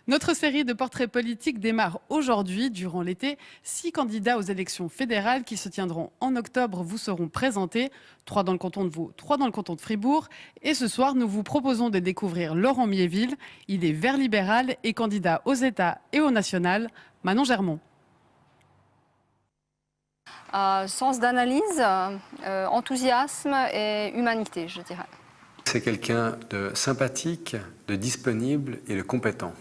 Notre série de portraits politiques démarre aujourd'hui. Durant l'été, 6 candidats aux élections fédérales qui se tiendront en octobre vous seront présentés. 3 dans le canton de Vaud, 3 dans le canton de Fribourg. Et ce soir, nous vous proposons de découvrir Laurent Miéville. Il est vert libéral et candidat aux États et au national. Manon Germont. Sens d'analyse, enthousiasme et humanité, je dirais. C'est quelqu'un de sympathique, de disponible et de compétent.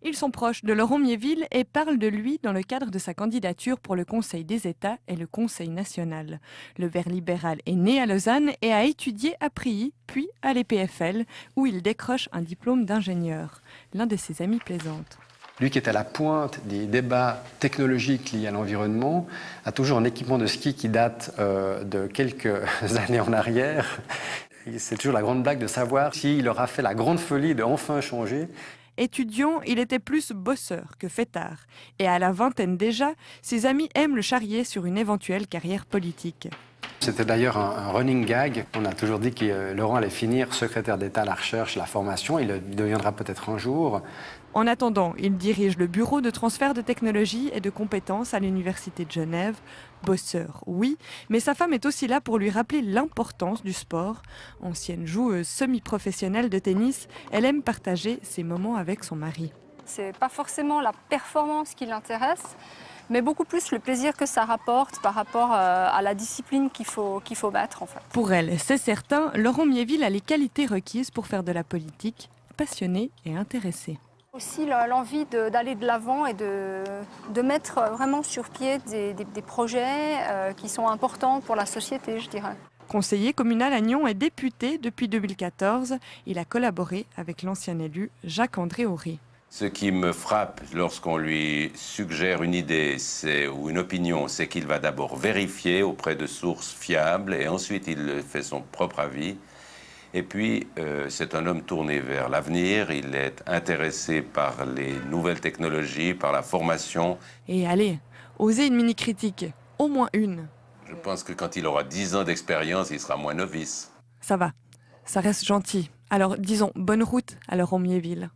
Ils sont proches de Laurent Miéville et parlent de lui dans le cadre de sa candidature pour le Conseil des États et le Conseil national. Le vert libéral est né à Lausanne et a étudié à Prilly, puis à l'EPFL, où il décroche un diplôme d'ingénieur. L'un de ses amis plaisante. Lui qui est à la pointe des débats technologiques liés à l'environnement, a toujours un équipement de ski qui date de quelques années en arrière. C'est toujours la grande blague de savoir s'il aura fait la grande folie de enfin changer. Étudiant, il était plus bosseur que fêtard. Et à la vingtaine déjà, ses amis aiment le charrier sur une éventuelle carrière politique. C'était d'ailleurs un running gag. On a toujours dit que Laurent allait finir secrétaire d'État à la recherche, la formation. Il le deviendra peut-être un jour. En attendant, il dirige le bureau de transfert de technologie et de compétences à l'Université de Genève. Bosseur, oui, mais sa femme est aussi là pour lui rappeler l'importance du sport. Ancienne joueuse semi-professionnelle de tennis, elle aime partager ses moments avec son mari. C'est pas forcément la performance qui l'intéresse, mais beaucoup plus le plaisir que ça rapporte par rapport à la discipline qu'il faut battre en fait. Pour elle, c'est certain, Laurent Miéville a les qualités requises pour faire de la politique, passionné et intéressé. Aussi l'envie d'aller de l'avant et de mettre vraiment sur pied des projets qui sont importants pour la société, je dirais. Conseiller communal à Nyon et député depuis 2014, il a collaboré avec l'ancien élu Jacques-André Horry. Ce qui me frappe lorsqu'on lui suggère une idée ou une opinion, c'est qu'il va d'abord vérifier auprès de sources fiables et ensuite il fait son propre avis. Et puis, c'est un homme tourné vers l'avenir, il est intéressé par les nouvelles technologies, par la formation. Et allez, osez une mini-critique, au moins une. Je pense que quand il aura 10 ans d'expérience, il sera moins novice. Ça va, ça reste gentil. Alors disons bonne route à Laurent Miéville.